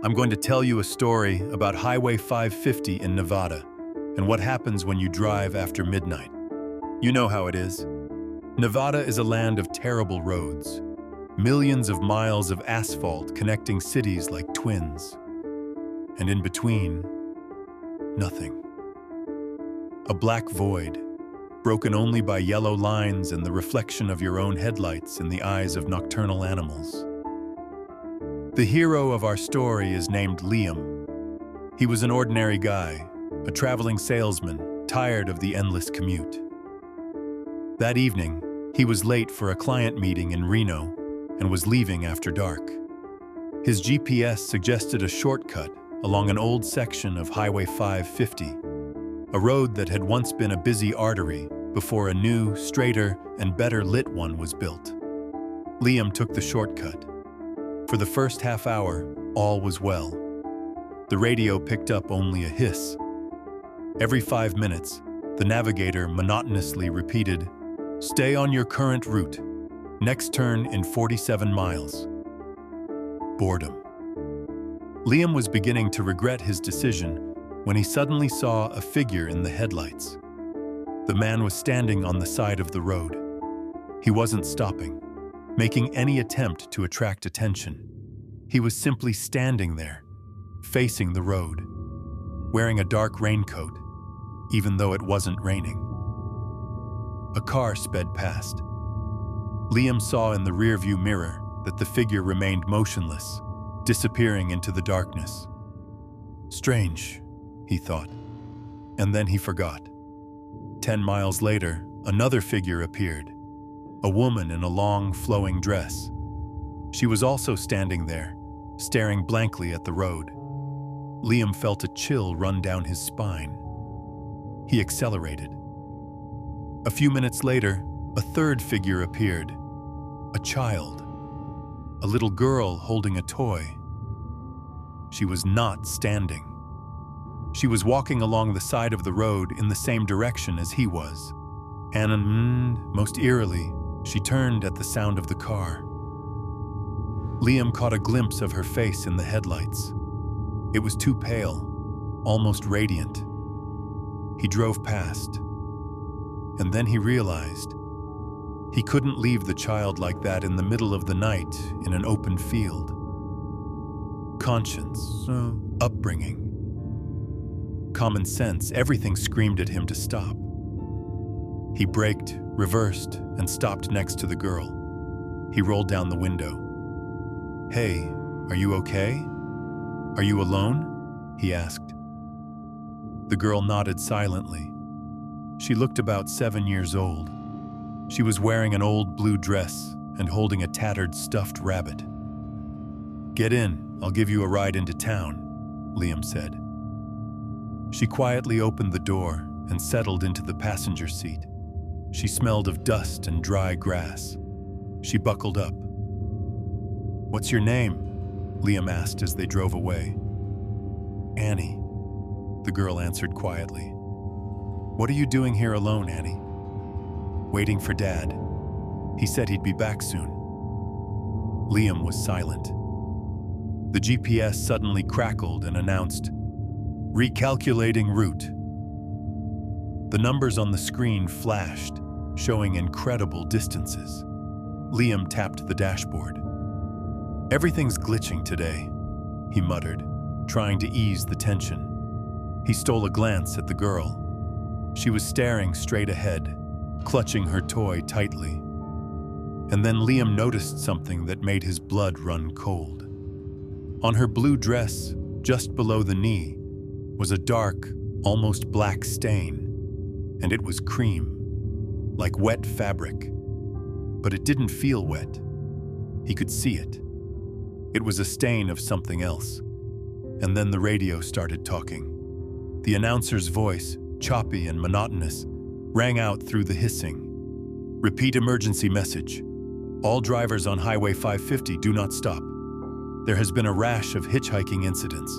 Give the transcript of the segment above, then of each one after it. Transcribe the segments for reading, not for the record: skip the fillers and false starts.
I'm going to tell you a story about Highway 550 in Nevada and what happens when you drive after midnight. You know how it is. Nevada is a land of terrible roads, millions of miles of asphalt connecting cities like twins. And in between, nothing. A black void, broken only by yellow lines and the reflection of your own headlights in the eyes of nocturnal animals. The hero of our story is named Liam. He was an ordinary guy, a traveling salesman, tired of the endless commute. That evening, he was late for a client meeting in Reno and was leaving after dark. His GPS suggested a shortcut along an old section of Highway 550, a road that had once been a busy artery before a new, straighter, and better lit one was built. Liam took the shortcut. For the first half hour, all was well. The radio picked up only a hiss. Every 5 minutes, the navigator monotonously repeated, "Stay on your current route. Next turn in 47 miles." Boredom. Liam was beginning to regret his decision when he suddenly saw a figure in the headlights. The man was standing on the side of the road. He wasn't stopping, making any attempt to attract attention. He was simply standing there, facing the road, wearing a dark raincoat, even though it wasn't raining. A car sped past. Liam saw in the rearview mirror that the figure remained motionless, disappearing into the darkness. Strange, he thought, and then he forgot. 10 miles later, another figure appeared, a woman in a long, flowing dress. She was also standing there, staring blankly at the road. Liam felt a chill run down his spine. He accelerated. A few minutes later, a third figure appeared, a child, a little girl holding a toy. She was not standing. She was walking along the side of the road in the same direction as he was. And most eerily, she turned at the sound of the car. Liam caught a glimpse of her face in the headlights. It was too pale, almost radiant. He drove past, and then he realized he couldn't leave the child like that in the middle of the night in an open field. Conscience, upbringing, common sense, everything screamed at him to stop. He braked, reversed, and stopped next to the girl. He rolled down the window. "Hey, are you okay? Are you alone?" he asked. The girl nodded silently. She looked about 7 years old. She was wearing an old blue dress and holding a tattered stuffed rabbit. "Get in, I'll give you a ride into town," Liam said. She quietly opened the door and settled into the passenger seat. She smelled of dust and dry grass. She buckled up. "What's your name?" Liam asked as they drove away. "Annie," the girl answered quietly. "What are you doing here alone, Annie?" "Waiting for Dad. He said he'd be back soon." Liam was silent. The GPS suddenly crackled and announced, "Recalculating route." The numbers on the screen flashed, showing incredible distances. Liam tapped the dashboard. "Everything's glitching today," he muttered, trying to ease the tension. He stole a glance at the girl. She was staring straight ahead, clutching her toy tightly. And then Liam noticed something that made his blood run cold. On her blue dress, just below the knee, was a dark, almost black stain, and it was cream, like wet fabric. But it didn't feel wet. He could see it. It was a stain of something else. And then the radio started talking. The announcer's voice, choppy and monotonous, rang out through the hissing. "Repeat emergency message. All drivers on Highway 550 do not stop. There has been a rash of hitchhiking incidents.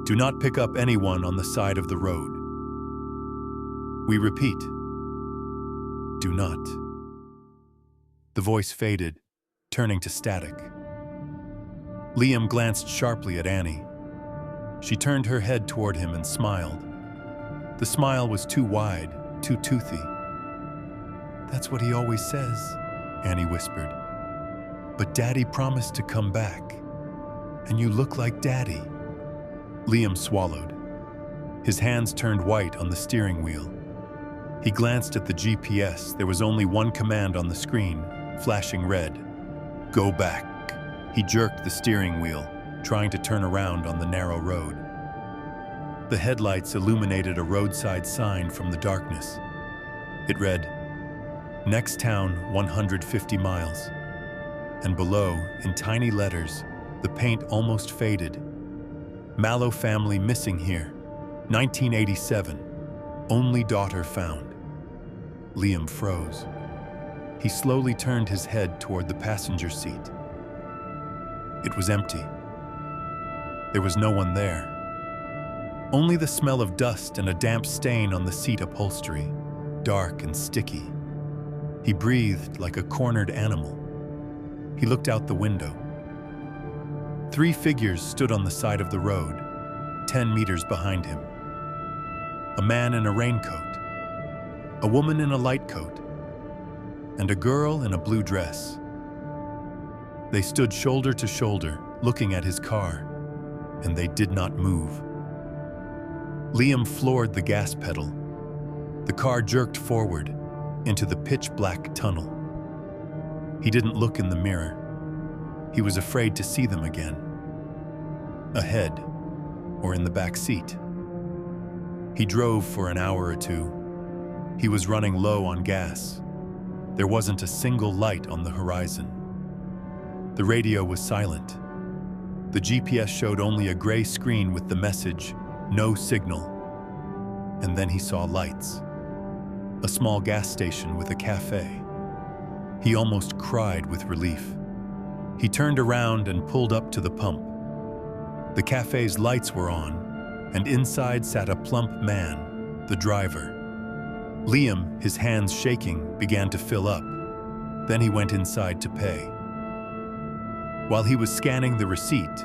Do not pick up anyone on the side of the road. We repeat, do not." The voice faded, turning to static. Liam glanced sharply at Annie, She turned her head toward him and smiled. The smile was too wide, too toothy. "That's what he always says," Annie whispered. "But Daddy promised to come back, and you look like Daddy." Liam swallowed. His hands turned white on the steering wheel. He glanced at the GPS. There was only one command on the screen, flashing red. "Go back." He jerked the steering wheel, trying to turn around on the narrow road. The headlights illuminated a roadside sign from the darkness. It read, "Next town, 150 miles." And below, in tiny letters, the paint almost faded, "Mallow family missing here. 1987. Only daughter found." Liam froze. He slowly turned his head toward the passenger seat. It was empty. There was no one there. Only the smell of dust and a damp stain on the seat upholstery, dark and sticky. He breathed like a cornered animal. He looked out the window. 3 figures stood on the side of the road, 10 meters behind him. A man in a raincoat, a woman in a light coat, and a girl in a blue dress. They stood shoulder to shoulder, looking at his car, and they did not move. Liam floored the gas pedal. The car jerked forward into the pitch-black tunnel. He didn't look in the mirror. He was afraid to see them again. Ahead, or in the back seat. He drove for an hour or two. He was running low on gas. There wasn't a single light on the horizon. The radio was silent. The GPS showed only a gray screen with the message, "No signal." And then he saw lights. A small gas station with a cafe. He almost cried with relief. He turned around and pulled up to the pump. The cafe's lights were on, and inside sat a plump man, the driver. Liam, his hands shaking, began to fill up. Then he went inside to pay. While he was scanning the receipt,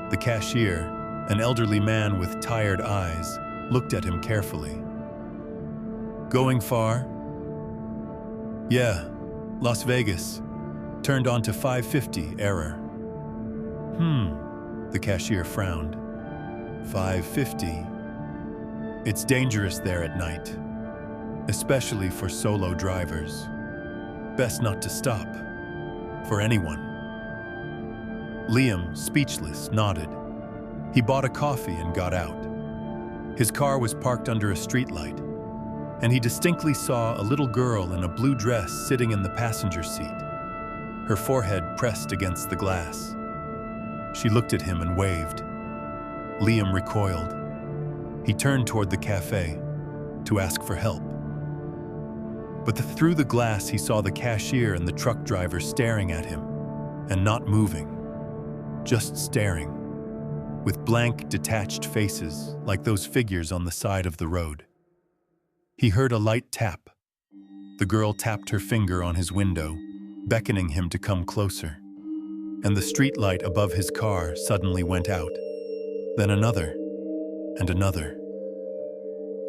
the cashier, an elderly man with tired eyes, looked at him carefully. "Going far?" "Yeah, Las Vegas. Turned on to 550, error." The cashier frowned. 550. It's dangerous there at night, especially for solo drivers. Best not to stop, for anyone. Liam, speechless, nodded. He bought a coffee and got out. His car was parked under a streetlight, and he distinctly saw a little girl in a blue dress sitting in the passenger seat, her forehead pressed against the glass. She looked at him and waved. Liam recoiled. He turned toward the cafe to ask for help. But through the glass he saw the cashier and the truck driver staring at him, and not moving, just staring, with blank, detached faces like those figures on the side of the road. He heard a light tap. The girl tapped her finger on his window, beckoning him to come closer. And the streetlight above his car suddenly went out. Then another, and another.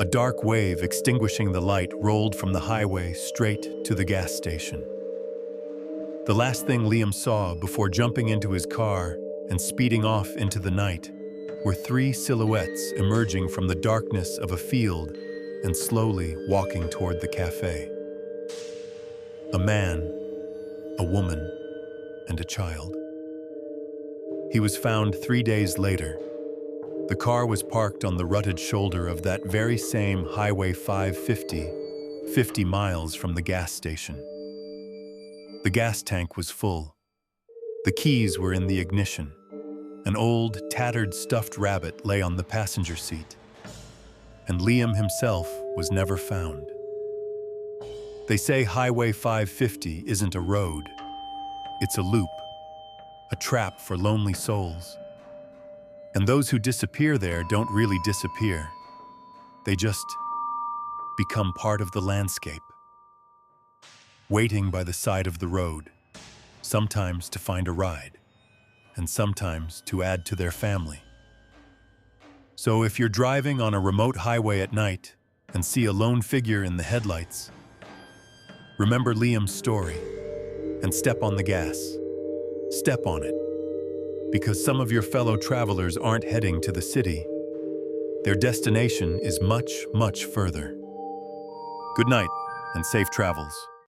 A dark wave extinguishing the light rolled from the highway straight to the gas station. The last thing Liam saw before jumping into his car and speeding off into the night were 3 silhouettes emerging from the darkness of a field and slowly walking toward the cafe. A man, a woman, and a child. He was found 3 days later. The car was parked on the rutted shoulder of that very same Highway 550, 50 miles from the gas station. The gas tank was full. The keys were in the ignition. An old, tattered stuffed rabbit lay on the passenger seat. And Liam himself was never found. They say Highway 550 isn't a road. It's a loop, a trap for lonely souls. And those who disappear there don't really disappear. They just become part of the landscape, waiting by the side of the road, sometimes to find a ride, and sometimes to add to their family. So if you're driving on a remote highway at night and see a lone figure in the headlights, remember Liam's story and step on the gas. Step on it, because some of your fellow travelers aren't heading to the city. Their destination is much, much further. Good night and safe travels.